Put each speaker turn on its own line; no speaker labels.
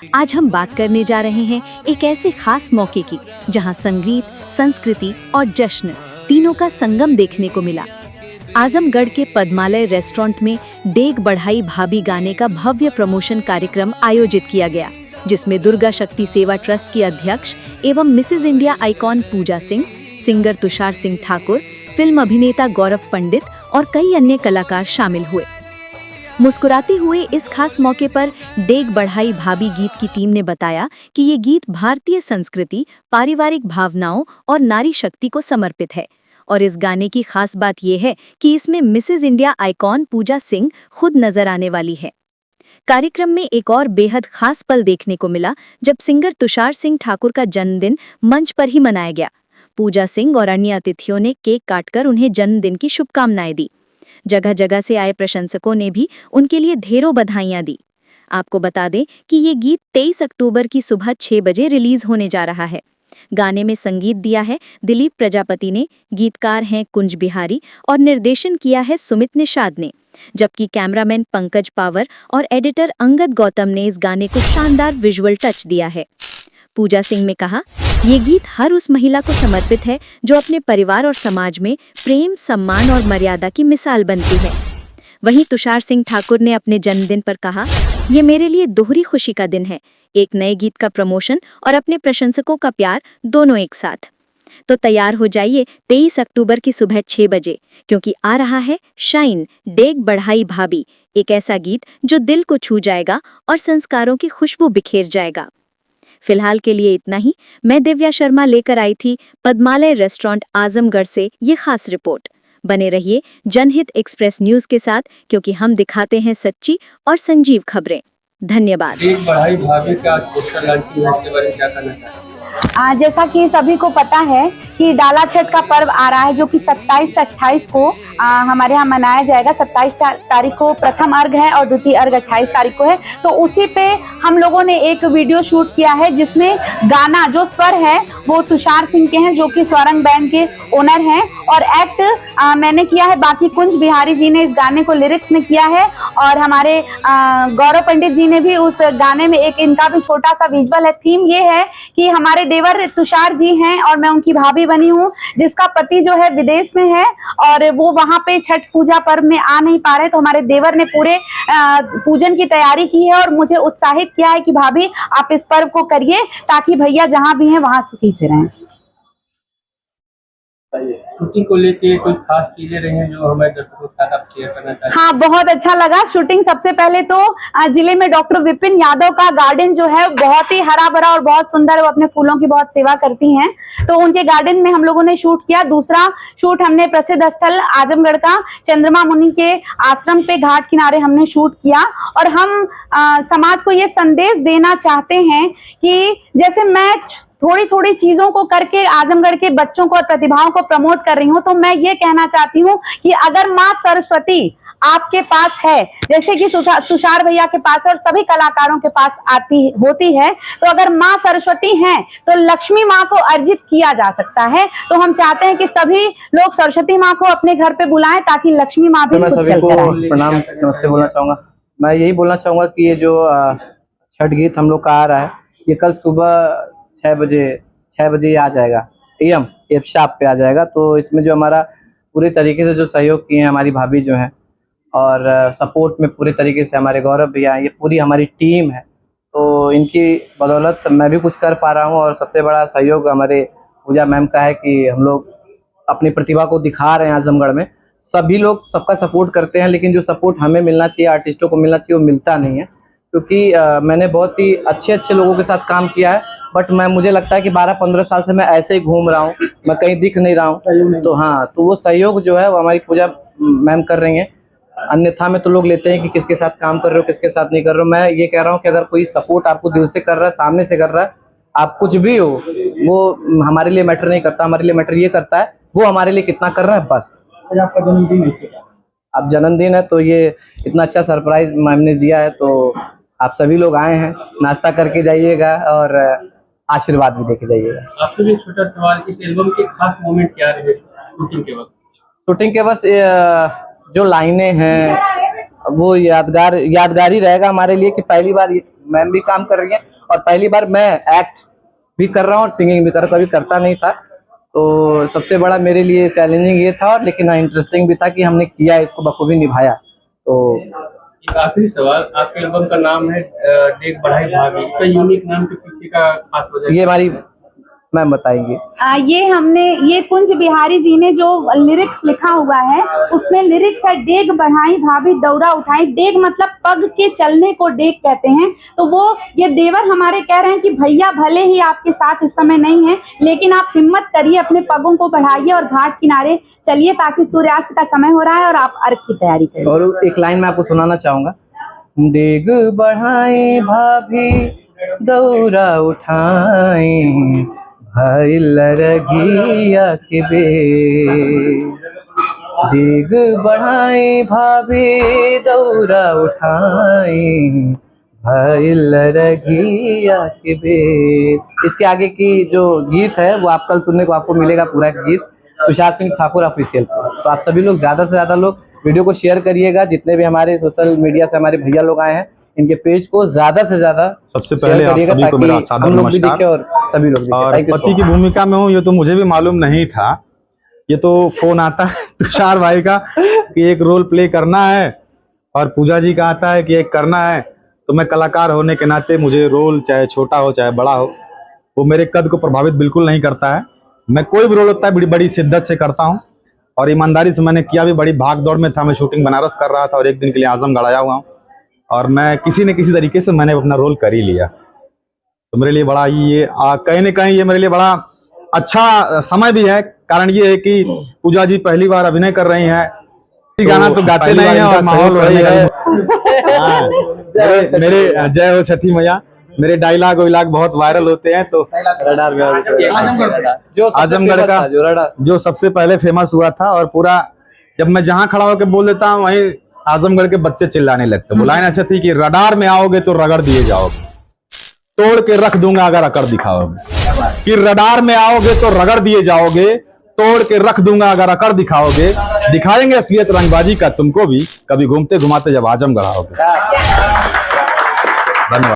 आज हम बात करने जा रहे हैं एक ऐसे खास मौके की जहां संगीत, संस्कृति और जश्न तीनों का संगम देखने को मिला। आजमगढ़ के पद्मालय रेस्टोरेंट में डेग बढ़ाई भाभी गाने का भव्य प्रमोशन कार्यक्रम आयोजित किया गया, जिसमें दुर्गा शक्ति सेवा ट्रस्ट की अध्यक्ष एवं मिसेज इंडिया आइकॉन पूजा सिंह, सिंगर तुषार सिंह ठाकुर, फिल्म अभिनेता गौरव पंडित और कई अन्य कलाकार शामिल हुए। मुस्कुराते हुए इस खास मौके पर डेग बढ़ाई भाभी गीत की टीम ने बताया कि ये गीत भारतीय संस्कृति, पारिवारिक भावनाओं और नारी शक्ति को समर्पित है और इस गाने की खास बात यह है कि इसमें मिसेज इंडिया आइकॉन पूजा सिंह खुद नजर आने वाली है। कार्यक्रम में एक और बेहद खास पल देखने को मिला जब सिंगर तुषार सिंह ठाकुर का जन्मदिन मंच पर ही मनाया गया। पूजा सिंह और अन्य अतिथियों ने केक काटकर उन्हें जन्मदिन की शुभकामनाएं दी। जगह जगह से आए प्रशंसकों ने भी उनके लिए ढेरों बधाइयां दी। आपको बता दें कि ये गीत 23 अक्टूबर की सुबह 6 बजे रिलीज होने जा रहा है। गाने में संगीत दिया है दिलीप प्रजापति ने, गीतकार हैं कुंज बिहारी और निर्देशन किया है सुमित निषाद ने, जबकि कैमरामैन पंकज पावर और एडिटर अंगद गौतम ने इस गाने को शानदार विजुअल टच दिया है। पूजा सिंह ने कहा, ये गीत हर उस महिला को समर्पित है जो अपने परिवार और समाज में प्रेम, सम्मान और मर्यादा की मिसाल बनती है। वहीं तुषार सिंह ठाकुर ने अपने जन्मदिन पर कहा, ये मेरे लिए दोहरी खुशी का दिन है, एक नए गीत का प्रमोशन और अपने प्रशंसकों का प्यार दोनों एक साथ। तो तैयार हो जाइए 23 अक्टूबर की सुबह 6 बजे, क्योंकि आ रहा है शाइन डेग बढ़ाई भाभी, एक ऐसा गीत जो दिल को छू जाएगा और संस्कारों की खुशबू बिखेर जाएगा। फिलहाल के लिए इतना ही। मैं दिव्या शर्मा लेकर आई थी पद्मालय रेस्टोरेंट आजमगढ़ से ये खास रिपोर्ट। बने रहिए जनहित एक्सप्रेस न्यूज के साथ, क्योंकि हम दिखाते हैं सच्ची और संजीव खबरें। धन्यवाद।
डेग बढ़ाई भाभी का पोस्टर लॉन्च हुआ है, इसके बारे में क्या कहना चाहते हैं?
जैसा कि सभी को पता है कि डाला छठ का पर्व आ रहा है, जो कि 27 से 28 को हमारे यहाँ मनाया जाएगा। 27 तारीख को प्रथम अर्घ है और द्वितीय अर्घ 28 तारीख को है। तो उसी पे हम लोगों ने एक वीडियो शूट किया है, जिसमें गाना जो स्वर है वो तुषार सिंह के हैं, जो कि स्वरंग बैंड के ओनर हैं, और एक्ट मैंने किया है। बाकी कुंज बिहारी जी ने इस गाने को लिरिक्स में किया है, और हमारे गौरव पंडित जी ने भी उस गाने में एक इनका भी छोटा सा विजुअल है। थीम ये है कि हमारे देवर तुषार जी हैं और मैं उनकी भाभी बनी हूँ, जिसका पति जो है विदेश में है और वो वहां पे छठ पूजा पर्व में आ नहीं पा रहे। तो हमारे देवर ने पूरे पूजन की तैयारी की है और मुझे उत्साहित किया है कि भाभी आप इस पर्व को करिए, ताकि भैया जहां भी हैं वहां सुखी से रहें।
शूटिंग को लेके कुछ खास चीजें रही हैं जो हमारे दर्शकों के साथ आप शेयर करना चाहते हैं?
हाँ, बहुत अच्छा लगा शूटिंग। सबसे पहले तो जिले में डॉक्टर विपिन यादव का गार्डन जो है बहुत ही हरा भरा और बहुत सुंदर, वो अपने फूलों की बहुत सेवा करती हैं, तो उनके गार्डन में हम लोगों ने शूट किया। दूसरा शूट हमने प्रसिद्ध स्थल आजमगढ़ का चंद्रमा मुनि के आश्रम पे घाट किनारे हमने शूट किया। और हम समाज को ये संदेश देना चाहते हैं कि जैसे मैं थोड़ी थोड़ी चीजों को करके आजमगढ़ के बच्चों को और प्रतिभाओं को प्रमोट कर रही हूँ, तो मैं ये कहना चाहती हूँ कि अगर माँ सरस्वती आपके पास है, जैसे कि तुषार भैया के पास और सभी कलाकारों के पास होती है, तो अगर माँ सरस्वती हैं तो लक्ष्मी माँ को अर्जित किया जा सकता है। तो हम चाहते हैं कि सभी लोग सरस्वती माँ को अपने घर पे बुलाएं, ताकि लक्ष्मी माँ भी
मैं सभी को प्रणाम नमस्ते बोलना चाहूँगा। मैं यही बोलना चाहूँगा कि ये जो छठ गीत हम लोग का आ रहा है, ये कल सुबह 6 बजे आ जाएगा, एम शाप पे आ जाएगा। तो इसमें जो हमारा पूरे तरीके से जो सहयोग किए हैं हमारी भाभी जो हैं, और सपोर्ट में पूरे तरीके से हमारे गौरव भैया, ये पूरी हमारी टीम है। तो इनकी बदौलत मैं भी कुछ कर पा रहा हूँ, और सबसे बड़ा सहयोग हमारे पूजा मैम का है कि हम लोग अपनी प्रतिभा को दिखा रहे हैं आजमगढ़ में। सभी लोग सबका सपोर्ट करते हैं, लेकिन जो सपोर्ट हमें मिलना चाहिए, आर्टिस्टों को मिलना चाहिए, वो मिलता नहीं है। क्योंकि मैंने बहुत ही अच्छे लोगों के साथ काम किया है, बट मुझे लगता है कि 12-15 साल से मैं ऐसे ही घूम रहा हूँ, मैं कहीं दिख नहीं रहा हूँ। तो हाँ, तो वो सहयोग जो है वो हमारी पूजा मैम कर रही हैं। अन्यथा में तो लोग लेते हैं कि किसके साथ काम कर रहे हो, किसके साथ नहीं कर रहे हो। मैं ये कह रहा हूँ कि अगर कोई सपोर्ट आपको दिल से कर रहा है, सामने से कर रहा है, आप कुछ भी हो, वो हमारे लिए मैटर नहीं करता। हमारे लिए मैटर ये करता है वो हमारे लिए कितना कर रहा है, बस।
आपका जन्मदिन है,
अब जन्मदिन है तो ये इतना अच्छा सरप्राइज मैम ने दिया है, तो आप सभी लोग आए हैं, नाश्ता करके जाइएगा और आशीर्वाद भी देके जाइएगा।
आपसे भी एक छोटा सवाल, इस एल्बम के खास मोमेंट क्या रहे शूटिंग के वक्त?
शूटिंग के वक्त जो लाइनें हैं वो यादगार ही रहेगा हमारे लिए कि पहली बार मैम भी काम कर रही है और पहली बार मैं एक्ट भी कर रहा हूँ और सिंगिंग भी कर रहा हूँ, कभी करता नहीं था। तो सबसे बड़ा मेरे लिए चैलेंजिंग ये था, और लेकिन इंटरेस्टिंग भी था कि हमने किया, इसको बखूबी निभाया। तो
एक आखिरी सवाल, आपके एल्बम का नाम है देख बढ़ाई भाभी, इसका यूनिक नाम के पीछे का खास वजह
ये हमारी मैम बताएंगे।
ये कुंज बिहारी जी ने जो लिरिक्स लिखा हुआ है, उसमें लिरिक्स है डेग बढ़ाई भाभी दौरा उठाई। डेग मतलब पग के चलने को डेग कहते हैं। तो वो ये देवर हमारे कह रहे हैं कि भैया भले ही आपके साथ इस समय नहीं है, लेकिन आप हिम्मत करिए, अपने पगों को बढ़ाइए और घाट किनारे चलिए, ताकि सूर्यास्त का समय हो रहा है और आप अर्घ की तैयारी करिए। और
एक लाइन मैं आपको सुनाना चाहूंगा। डेग बढ़ाई भाभी दौरा उठाई भाई लरगिया के बेर। डेग बढ़ाई भाभी दौरा उठाई भाई लरगिया के बेर। इसके आगे की जो गीत है वो आप कल सुनने को आपको मिलेगा, पूरा गीत तुषार सिंह ठाकुर ऑफिशियल पर। तो आप सभी लोग ज्यादा से ज्यादा लोग वीडियो को शेयर करिएगा, जितने भी हमारे सोशल मीडिया से हमारे भैया लोग आए हैं, इनके पेज को ज्यादा से ज्यादा
सबसे पहले आप सभी को मेरा सादर नमस्कार।
और सभी लोग
और पति की भूमिका में हूँ, ये तो मुझे भी मालूम नहीं था। ये तो फोन आता है तुषार भाई का कि एक रोल प्ले करना है, और पूजा जी का आता है कि एक करना है। तो मैं कलाकार होने के नाते मुझे रोल चाहे छोटा हो चाहे बड़ा हो, वो मेरे कद को प्रभावित बिल्कुल नहीं करता है। मैं कोई भी रोल होता है बड़ी शिद्दत से करता हूँ, और ईमानदारी से मैंने किया भी। बड़ी भाग दौड़ में था, मैं शूटिंग बनारस कर रहा था और एक दिन के लिए आजमगढ़ आया हुआ हूँ, और मैं किसी न किसी तरीके से मैंने अपना रोल कर ही लिया। तो मेरे लिए बड़ा ये कहीं न कहीं ये मेरे लिए बड़ा अच्छा समय भी है। कारण ये है कि पूजा जी पहली बार अभिनय कर रही हैं, गाना तो गाते नहीं है और माहौल वही है। मेरे जय हो छठी मैया, मेरे डायलॉग वायलॉग बहुत वायरल होते हैं। तो आजमगढ़ का जो सबसे पहले फेमस हुआ था, और पूरा जब मैं जहाँ खड़ा होकर बोल देता हूँ वहीं आजमगढ़ के बच्चे चिल्लाने लगते। वो लाइन ऐसे थी कि रडार में आओगे तो रगड़ दिए जाओगे, तोड़ के रख दूंगा अगर अकड़ दिखाओगे। कि रडार में आओगे तो रगड़ दिए जाओगे, तोड़ के रख दूंगा अगर अकड़ दिखाओगे। दिखाएंगे असलियत रंगबाजी का तुमको भी, कभी घूमते घुमाते जब आजमगढ़ आओगे। धन्यवाद।